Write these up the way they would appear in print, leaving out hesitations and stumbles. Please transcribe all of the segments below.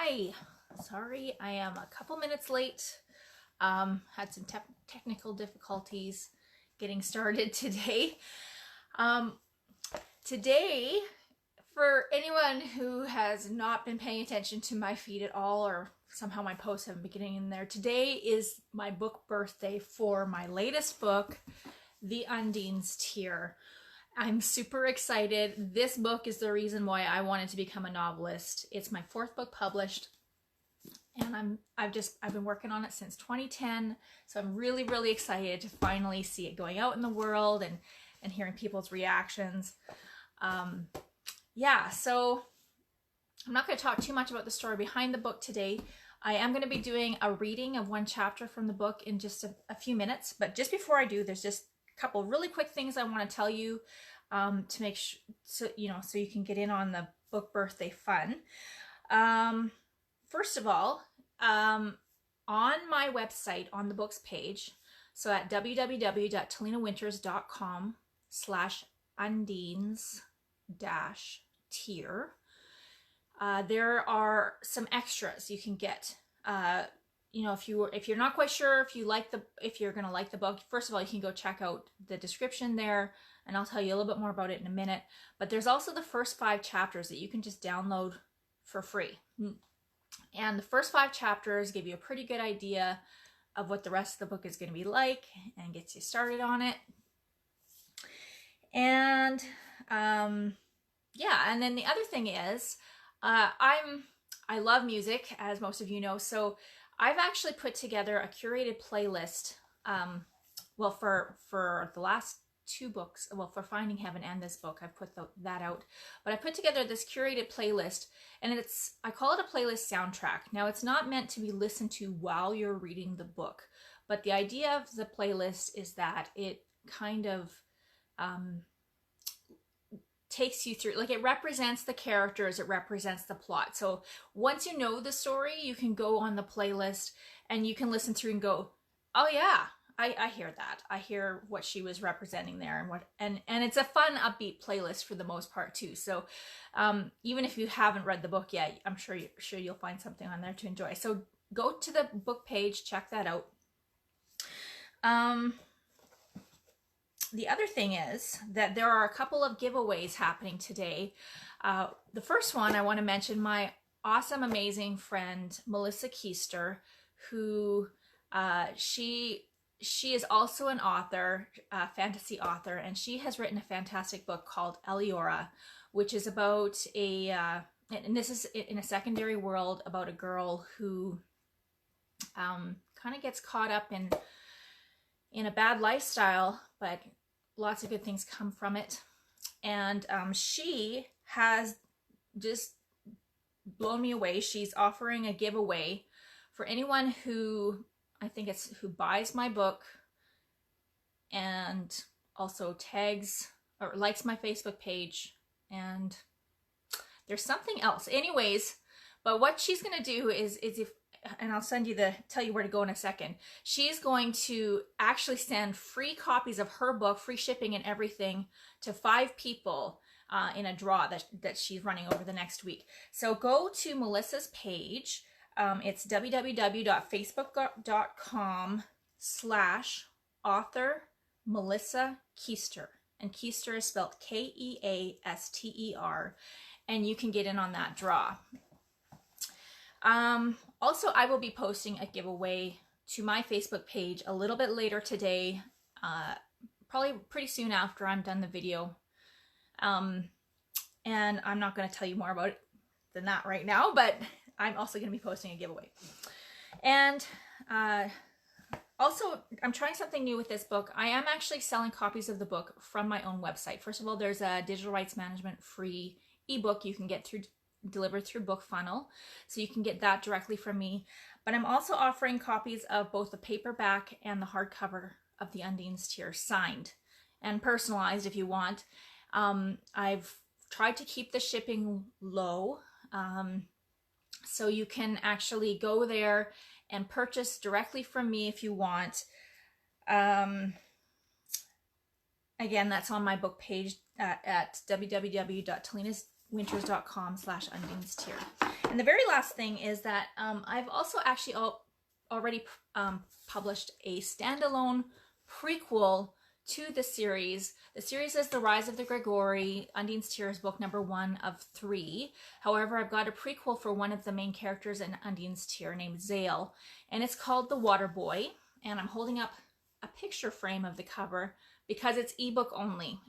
Hi, sorry I am a couple minutes late. Had some technical difficulties getting started today. Um, Today, for anyone who has not been paying attention to my feed at all, or somehow my posts haven't been getting in there, today is my book birthday for my latest book, The Undine's Tear. I'm super excited. This book is the reason why I wanted to become a novelist. It's my fourth book published, and I've been working on it since 2010. So I'm really excited to finally see it going out in the world and hearing people's reactions. Yeah, so I'm not going to talk too much about the story behind the book today. I am going to be doing a reading of one chapter from the book in just a few minutes. But just before I do, there's just a couple really quick things I want to tell you to make sure, so you can get in on the book birthday fun. First of all, on my website, on the books page, so at www.talinawinters.com/undines-tear, there are some extras you can get. If you're not quite sure if you're gonna like the book, first of all, you can go check out the description there, and I'll tell you a little bit more about it in a minute. But there's also the first 5 chapters that you can just download for free. And the first 5 chapters give you a pretty good idea of what the rest of the book is going to be like and gets you started on it. And yeah, and then the other thing is, I love music, as most of you know, so I've actually put together a curated playlist. Well, for the last 2 books, well, for Finding Heaven and this book, I've put that out. But I put together this curated playlist, and I call it a playlist soundtrack. Now, it's not meant to be listened to while you're reading the book, but the idea of the playlist is that it kind of takes you through, like, it represents the characters, it represents the plot. So once you know the story, you can go on the playlist and you can listen through and go, oh yeah, I hear that. I hear what she was representing there, and it's a fun, upbeat playlist for the most part too. So even if you haven't read the book yet, I'm sure you'll find something on there to enjoy. So go to the book page, check that out. The other thing is that there are a couple of giveaways happening today. The first one I want to mention, my awesome, amazing friend Melissa Keister, who she is also an author, fantasy author, and she has written a fantastic book called Eliora, which is about and this is in a secondary world, about a girl who kind of gets caught up in a bad lifestyle, but lots of good things come from it. And she has just blown me away. She's offering a giveaway for anyone who buys my book and also tags or likes my Facebook page, and there's something else. Anyways, but what she's going to do is and I'll tell you where to go in a second. She's going to actually send free copies of her book, free shipping and everything, to 5 people in a draw that she's running over the next week. So go to Melissa's page. It's www.facebook.com/author Melissa Keister, and Keister is spelled Keaster, and you can get in on that draw. Also, I will be posting a giveaway to my Facebook page a little bit later today, probably pretty soon after I'm done the video. And I'm not going to tell you more about it than that right now, but I'm also going to be posting a giveaway. And also, I'm trying something new with this book. I am actually selling copies of the book from my own website. First of all, there's a digital rights management free ebook you can get delivered through BookFunnel, so you can get that directly from me. But I'm also offering copies of both the paperback and the hardcover of The Undine's Tear, signed and personalized if you want. I've tried to keep the shipping low, so you can actually go there and purchase directly from me if you want. Again, that's on my book page at www.talinawinters.com winters.com/Undine's Tier. And the very last thing is that I've also actually already published a standalone prequel to the series. The series is The Rise of the Grigori. Undine's Tier is book number 1 of 3. However, I've got a prequel for one of the main characters in Undine's Tier named Zale, and it's called The Water Boy. And I'm holding up a picture frame of the cover because it's ebook only.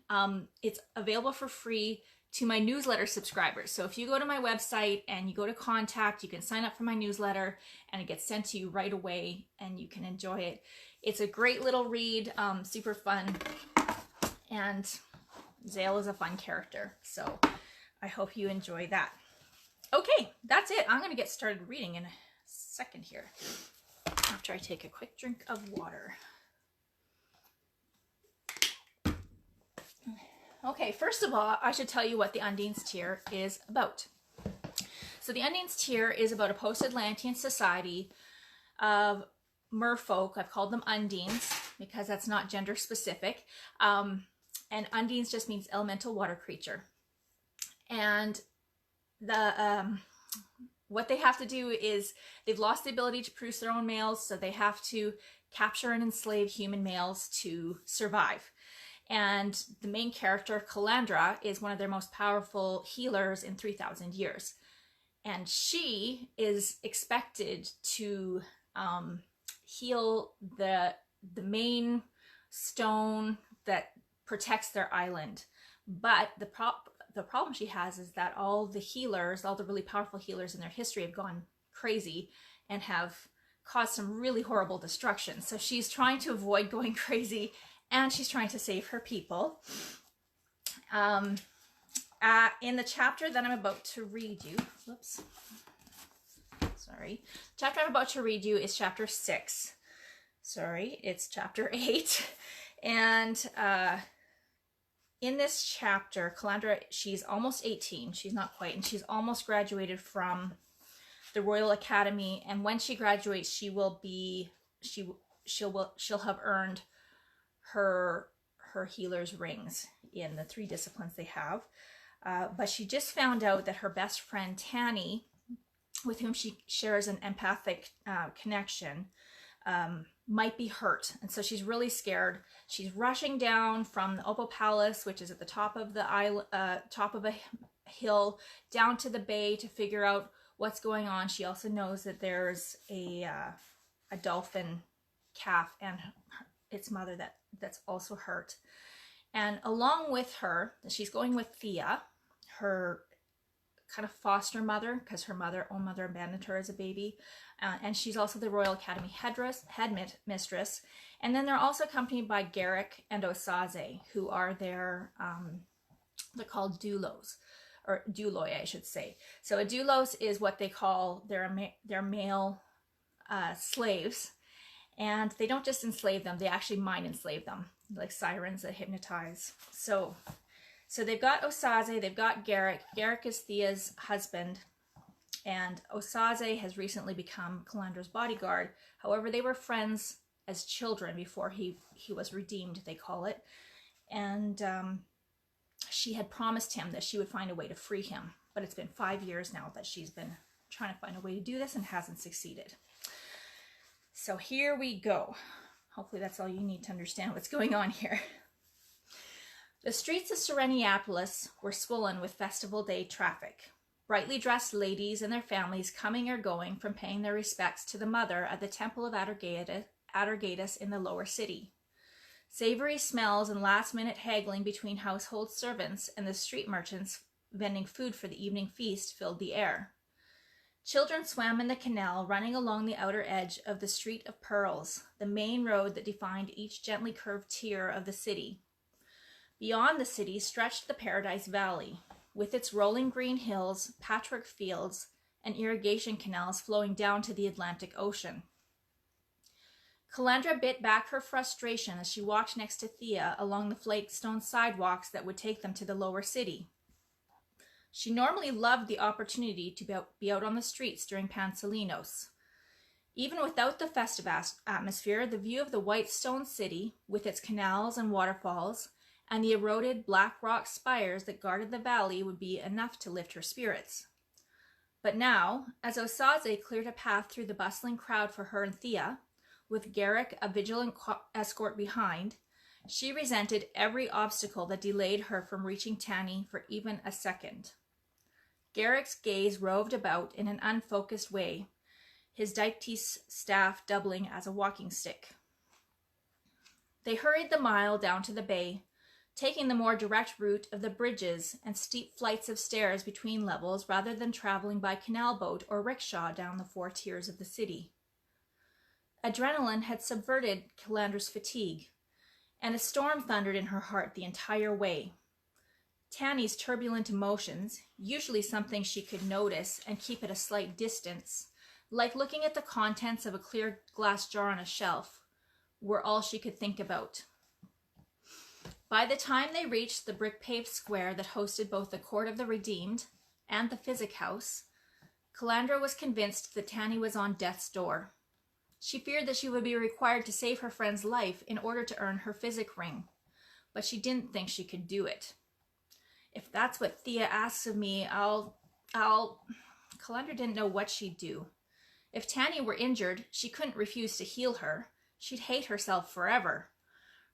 It's available for free to my newsletter subscribers. So if you go to my website and you go to contact, you can sign up for my newsletter and it gets sent to you right away and you can enjoy it. It's a great little read, super fun, and Zale is a fun character. So I hope you enjoy that. Okay, that's it. I'm gonna get started reading in a second here after I take a quick drink of water. Okay, first of all, I should tell you what the Undine's Tier is about. So the Undine's Tier is about a post-Atlantean society of merfolk. I've called them Undines because that's not gender specific. And Undines just means elemental water creature. And what they have to do is they've lost the ability to produce their own males, so they have to capture and enslave human males to survive. And the main character, Calandra, is one of their most powerful healers in 3,000 years. And she is expected to heal the main stone that protects their island. But the problem she has is that all the healers, all the really powerful healers in their history have gone crazy and have caused some really horrible destruction. So she's trying to avoid going crazy, and she's trying to save her people. In the chapter that I'm about to read you, whoops, sorry. Chapter I'm about to read you is chapter 6. Sorry, it's chapter 8. And in this chapter, Calandra, she's almost 18. She's not quite, and she's almost graduated from the Royal Academy. And when she graduates, she'll have earned her healer's rings in the 3 disciplines they have. But she just found out that her best friend Tanny, with whom she shares an empathic connection, might be hurt. And so she's really scared. She's rushing down from the Opal Palace, which is at the top of the island, top of a hill, down to the bay to figure out what's going on. She also knows that there's a dolphin calf and its mother that's also hurt. And along with her, she's going with Thea, her kind of foster mother, because her own mother abandoned her as a baby. And she's also the Royal Academy headmistress. And then they're also accompanied by Garrick and Osaze, who are they're called doulos, or douloi, I should say. So a doulos is what they call their male slaves. And they don't just enslave them, they actually mind enslave them, like sirens that hypnotize. So they've got Osaze, they've got Garrick. Garrick is Thea's husband, and Osaze has recently become Calandra's bodyguard. However, they were friends as children before he was redeemed, they call it. And she had promised him that she would find a way to free him. But it's been 5 years now that she's been trying to find a way to do this and hasn't succeeded. So here we go. Hopefully that's all you need to understand what's going on here. The streets of Sereniapolis were swollen with festival day traffic. Brightly dressed ladies and their families coming or going from paying their respects to the mother at the Temple of Atargatis in the lower city. Savory smells and last-minute haggling between household servants and the street merchants vending food for the evening feast filled the air. Children swam in the canal running along the outer edge of the Street of Pearls, the main road that defined each gently curved tier of the city. Beyond the city stretched the Paradise Valley, with its rolling green hills, patchwork fields, and irrigation canals flowing down to the Atlantic Ocean. Calandra bit back her frustration as she walked next to Thea along the flagstone sidewalks that would take them to the lower city. She normally loved the opportunity to be out on the streets during Pansalinos. Even without the festive atmosphere, the view of the white stone city, with its canals and waterfalls, and the eroded black rock spires that guarded the valley would be enough to lift her spirits. But now, as Osaze cleared a path through the bustling crowd for her and Thea, with Garrick a vigilant escort behind, she resented every obstacle that delayed her from reaching Tanny for even a second. Garrick's gaze roved about in an unfocused way, his Dictys staff doubling as a walking stick. They hurried the mile down to the bay, taking the more direct route of the bridges and steep flights of stairs between levels rather than traveling by canal boat or rickshaw down the 4 tiers of the city. Adrenaline had subverted Calandra's fatigue, and a storm thundered in her heart the entire way. Tanny's turbulent emotions, usually something she could notice and keep at a slight distance, like looking at the contents of a clear glass jar on a shelf, were all she could think about. By the time they reached the brick-paved square that hosted both the Court of the Redeemed and the Physic House, Calandra was convinced that Tanny was on death's door. She feared that she would be required to save her friend's life in order to earn her Physic ring, but she didn't think she could do it. If that's what Thea asks of me, Calandra didn't know what she'd do. If Tanny were injured, she couldn't refuse to heal her. She'd hate herself forever.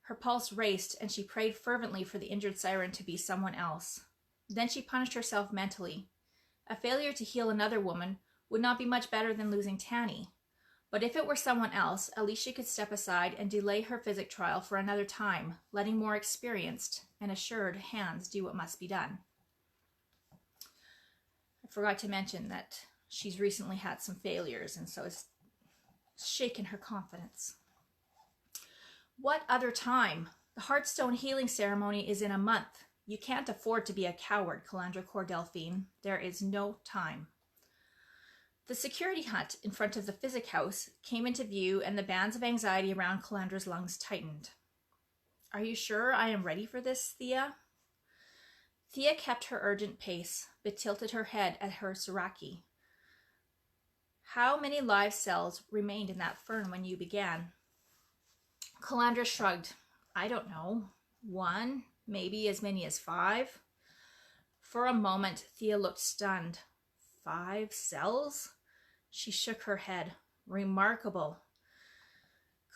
Her pulse raced, and she prayed fervently for the injured siren to be someone else. Then she punished herself mentally. A failure to heal another woman would not be much better than losing Tanny. But if it were someone else, at least she could step aside and delay her Physic trial for another time, letting more experienced and assured hands do what must be done. I forgot to mention that she's recently had some failures, and so it's shaken her confidence. What other time? The Heartstone healing ceremony is in a month. You can't afford to be a coward, Calandra Delphine. There is no time. The security hut in front of the Physic House came into view, and the bands of anxiety around Calandra's lungs tightened. Are you sure I am ready for this, Thea? Thea kept her urgent pace, but tilted her head at her Suraki. How many live cells remained in that fern when you began? Calandra shrugged. I don't know. 1, maybe as many as 5. For a moment, Thea looked stunned. 5 cells? She shook her head. Remarkable.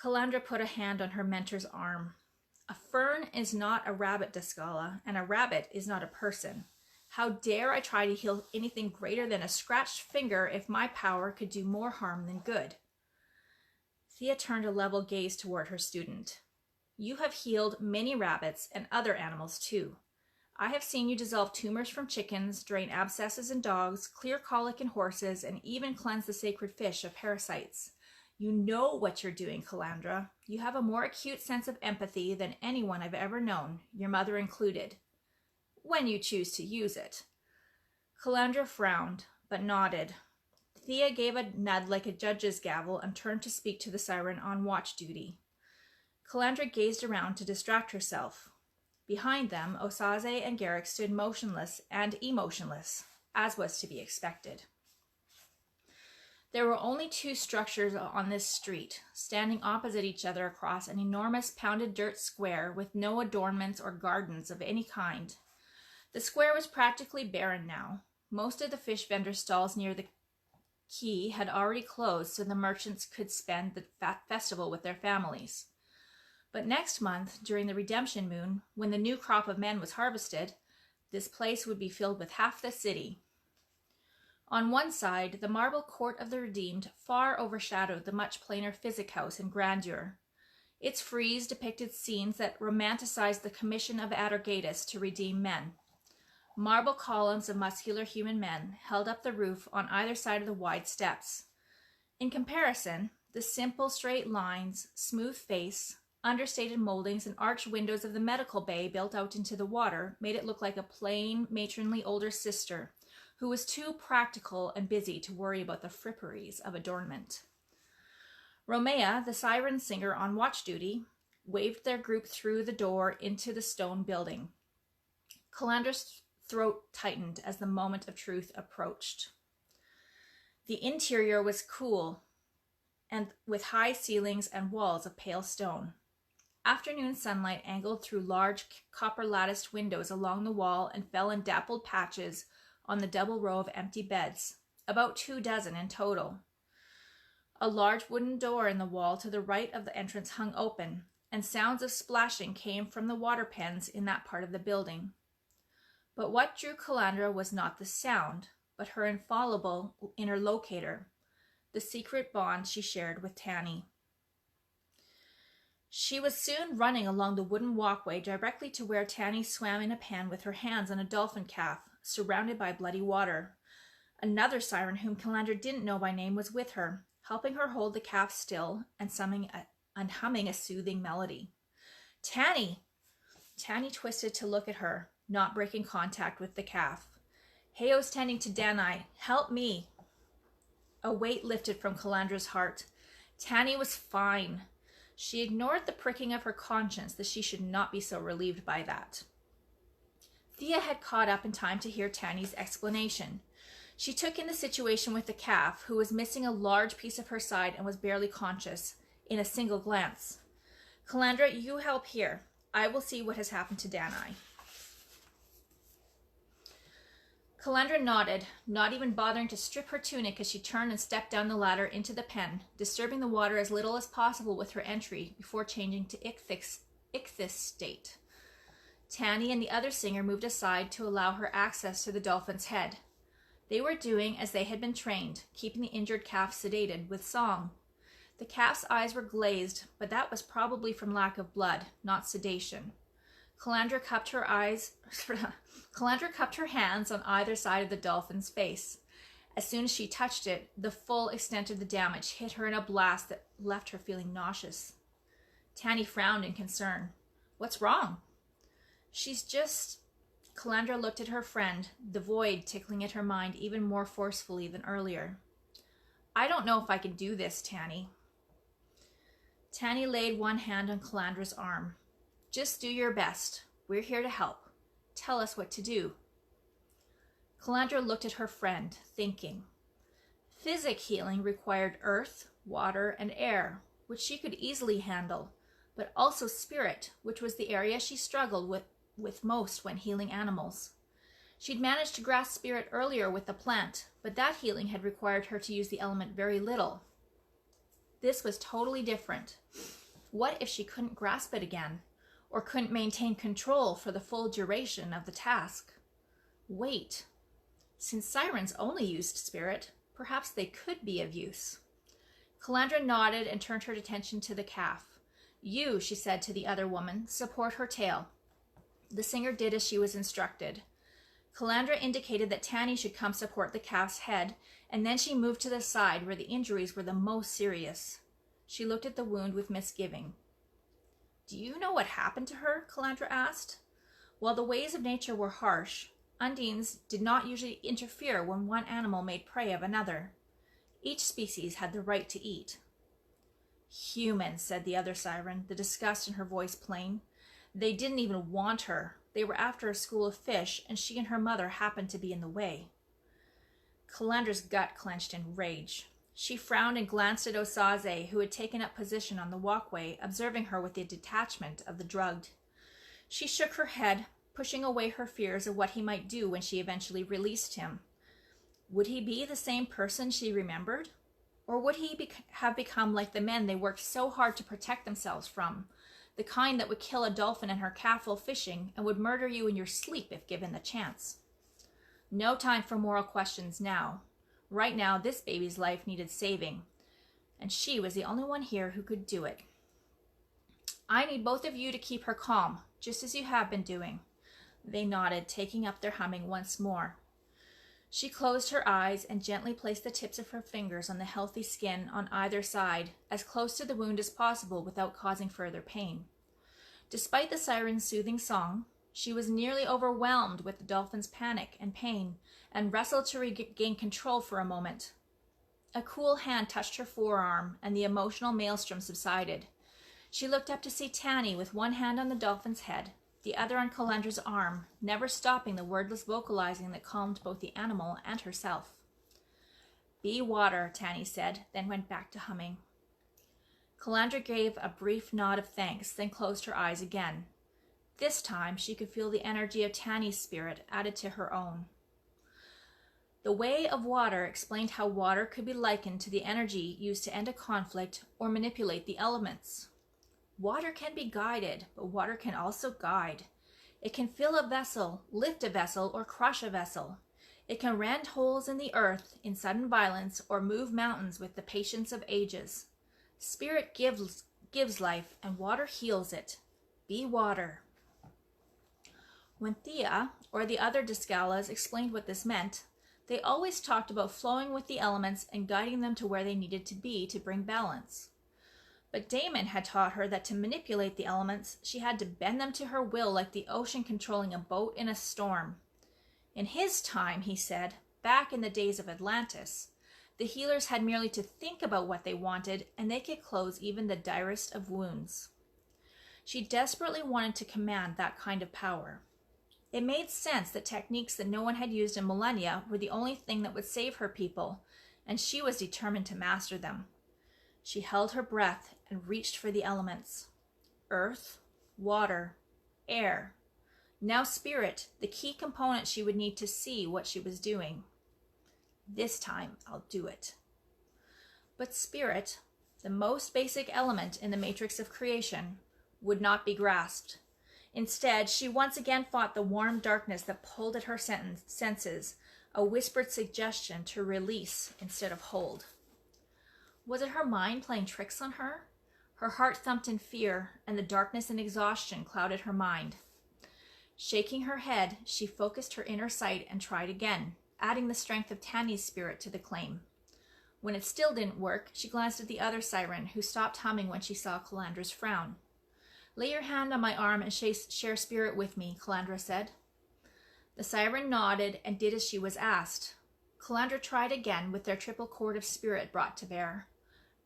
Calandra put a hand on her mentor's arm. A fern is not a rabbit, Descala, and a rabbit is not a person. How dare I try to heal anything greater than a scratched finger if my power could do more harm than good? Thea turned a level gaze toward her student. You have healed many rabbits and other animals too. I have seen you dissolve tumors from chickens, drain abscesses in dogs, clear colic in horses, and even cleanse the sacred fish of parasites. You know what you're doing, Calandra. You have a more acute sense of empathy than anyone I've ever known, your mother included. When you choose to use it. Calandra frowned, but nodded. Thea gave a nod like a judge's gavel and turned to speak to the siren on watch duty. Calandra gazed around to distract herself. Behind them, Osaze and Garrick stood motionless and emotionless, as was to be expected. There were only 2 structures on this street, standing opposite each other across an enormous pounded dirt square with no adornments or gardens of any kind. The square was practically barren now. Most of the fish vendor stalls near the quay had already closed so the merchants could spend the festival with their families. But next month, during the redemption moon, when the new crop of men was harvested, this place would be filled with half the city. On one side, the marble Court of the Redeemed far overshadowed the much plainer Physic House in grandeur. Its frieze depicted scenes that romanticized the commission of Atargatis to redeem men. Marble columns of muscular human men held up the roof on either side of the wide steps. In comparison, the simple straight lines, smooth face, understated moldings, and arched windows of the medical bay built out into the water made it look like a plain, matronly older sister who was too practical and busy to worry about the fripperies of adornment. Romea, the siren singer on watch duty, waved their group through the door into the stone building. Calandra's throat tightened as the moment of truth approached. The interior was cool and with high ceilings and walls of pale stone. Afternoon sunlight angled through large copper-latticed windows along the wall and fell in dappled patches on the double row of empty beds, about 24 in total. A large wooden door in the wall to the right of the entrance hung open, and sounds of splashing came from the water pens in that part of the building. But what drew Calandra was not the sound, but her infallible inner locator, the secret bond she shared with Tanny. She was soon running along the wooden walkway directly to where Tanny swam in a pan with her hands on a dolphin calf, surrounded by bloody water. Another siren whom Calandra didn't know by name was with her, helping her hold the calf still and humming a soothing melody. Tanny! Tanny twisted to look at her, not breaking contact with the calf. Heo's tending to Danai. Help me! A weight lifted from Calandra's heart. Tanny was fine. She ignored the pricking of her conscience that she should not be so relieved by that. Thea had caught up in time to hear Tanny's explanation. She took in the situation with the calf, who was missing a large piece of her side and was barely conscious, in a single glance. Calandra, you help here. I will see what has happened to Danai. Calandra nodded, not even bothering to strip her tunic as she turned and stepped down the ladder into the pen, disturbing the water as little as possible with her entry before changing to ichthys state. Tanny and the other singer moved aside to allow her access to the dolphin's head. They were doing as they had been trained, keeping the injured calf sedated with song. The calf's eyes were glazed, but that was probably from lack of blood, not sedation. Calandra cupped her hands on either side of the dolphin's face. As soon as she touched it, the full extent of the damage hit her in a blast that left her feeling nauseous. Tanny frowned in concern. What's wrong? She's just... Calandra looked at her friend, the void tickling at her mind even more forcefully than earlier. I don't know if I can do this, Tanny. Tanny laid one hand on Calandra's arm. Just do your best. We're here to help. Tell us what to do. Calandra looked at her friend, thinking. Physic healing required earth, water, and air, which she could easily handle, but also spirit, which was the area she struggled with most when healing animals. She'd managed to grasp spirit earlier with the plant, but that healing had required her to use the element very little. This was totally different. What if she couldn't grasp it again, or couldn't maintain control for the full duration of the task? Wait. Since sirens only used spirit, perhaps they could be of use. Calandra nodded and turned her attention to the calf. You, she said to the other woman, support her tail. The singer did as she was instructed. Calandra indicated that Tanny should come support the calf's head, and then she moved to the side where the injuries were the most serious. She looked at the wound with misgiving. Do you know what happened to her? Calandra asked. While the ways of nature were harsh, Undines did not usually interfere when one animal made prey of another. Each species had the right to eat. Humans, said the other siren, the disgust in her voice plain. They didn't even want her. They were after a school of fish, and she and her mother happened to be in the way. Calandra's gut clenched in rage. She frowned and glanced at Osaze, who had taken up position on the walkway, observing her with the detachment of the drugged. She shook her head, pushing away her fears of what he might do when she eventually released him. Would he be the same person she remembered? Or would he have become like the men they worked so hard to protect themselves from? The kind that would kill a dolphin and her calf while fishing and would murder you in your sleep if given the chance. No time for moral questions now. Right now, this baby's life needed saving, and she was the only one here who could do it. I need both of you to keep her calm, just as you have been doing. They nodded, taking up their humming once more. She closed her eyes and gently placed the tips of her fingers on the healthy skin on either side, as close to the wound as possible without causing further pain. Despite the siren's soothing song, she was nearly overwhelmed with the dolphin's panic and pain, and wrestled to regain control for a moment. A cool hand touched her forearm, and the emotional maelstrom subsided. She looked up to see Tanny with one hand on the dolphin's head, the other on Calandra's arm, never stopping the wordless vocalizing that calmed both the animal and herself. Be water, Tanny said, then went back to humming. Calandra gave a brief nod of thanks, then closed her eyes again. This time she could feel the energy of Tanny's spirit added to her own. The Way of Water explained how water could be likened to the energy used to end a conflict or manipulate the elements. Water can be guided, but water can also guide. It can fill a vessel, lift a vessel, or crush a vessel. It can rend holes in the earth in sudden violence or move mountains with the patience of ages. Spirit gives life, and water heals it. Be water. When Thea or the other Discalas explained what this meant, they always talked about flowing with the elements and guiding them to where they needed to be to bring balance. But Damon had taught her that to manipulate the elements, she had to bend them to her will like the ocean controlling a boat in a storm. In his time, he said, back in the days of Atlantis, the healers had merely to think about what they wanted, and they could close even the direst of wounds. She desperately wanted to command that kind of power. It made sense that techniques that no one had used in millennia were the only thing that would save her people, and she was determined to master them. She held her breath and reached for the elements. Earth, water, air. Now spirit, the key component she would need to see what she was doing. This time I'll do it. But spirit, the most basic element in the matrix of creation, would not be grasped. Instead, she once again fought the warm darkness that pulled at her senses, a whispered suggestion to release instead of hold. Was it her mind playing tricks on her? Her heart thumped in fear, and the darkness and exhaustion clouded her mind. Shaking her head, she focused her inner sight and tried again, adding the strength of Tanny's spirit to the claim. When it still didn't work, she glanced at the other siren, who stopped humming when she saw Calandra's frown. Lay your hand on my arm and share spirit with me, Calandra said. The siren nodded and did as she was asked. Calandra tried again with their triple cord of spirit brought to bear.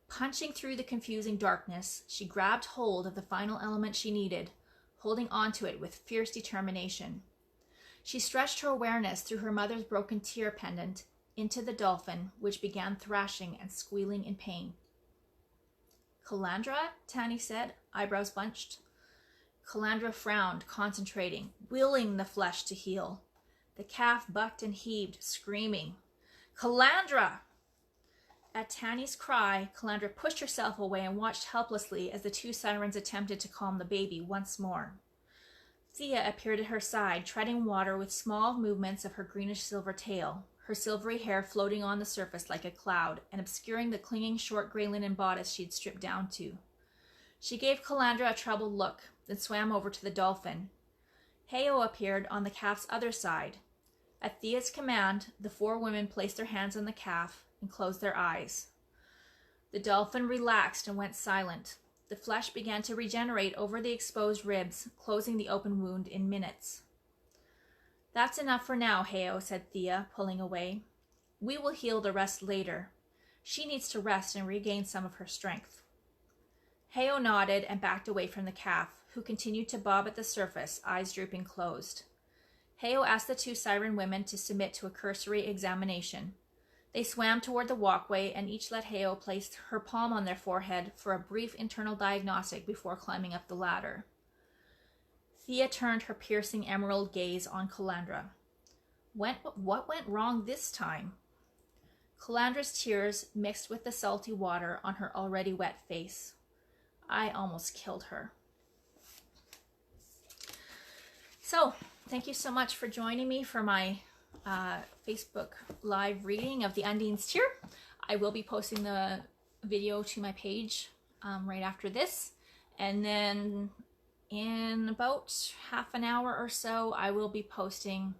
Punching through the confusing darkness, she grabbed hold of the final element she needed, holding onto it with fierce determination. She stretched her awareness through her mother's broken tear pendant into the dolphin, which began thrashing and squealing in pain. Calandra, Tanny said, eyebrows bunched. Calandra frowned, concentrating, willing the flesh to heal. The calf bucked and heaved, screaming, Calandra! At Tanny's cry, Calandra pushed herself away and watched helplessly as the two sirens attempted to calm the baby once more. Thea appeared at her side, treading water with small movements of her greenish-silver tail, her silvery hair floating on the surface like a cloud and obscuring the clinging short gray linen bodice she'd stripped down to. She gave Calandra a troubled look, then swam over to the dolphin. Heo appeared on the calf's other side. At Thea's command, the four women placed their hands on the calf and closed their eyes. The dolphin relaxed and went silent. The flesh began to regenerate over the exposed ribs, closing the open wound in minutes. That's enough for now, Heo, said Thea, pulling away. We will heal the rest later. She needs to rest and regain some of her strength. Heo nodded and backed away from the calf, who continued to bob at the surface, eyes drooping closed. Heo asked the two siren women to submit to a cursory examination. They swam toward the walkway and each let Heo place her palm on their forehead for a brief internal diagnostic before climbing up the ladder. Thea turned her piercing emerald gaze on Calandra. What went wrong this time? Calandra's tears mixed with the salty water on her already wet face. I almost killed her. So, thank you so much for joining me for my Facebook live reading of the Undine's Tear. I will be posting the video to my page right after this, and then in about half an hour or so I will be posting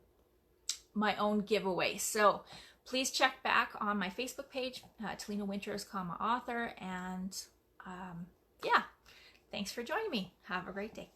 my own giveaway. So please check back on my Facebook page, Talina Winters, author, and yeah, thanks for joining me. Have a great day.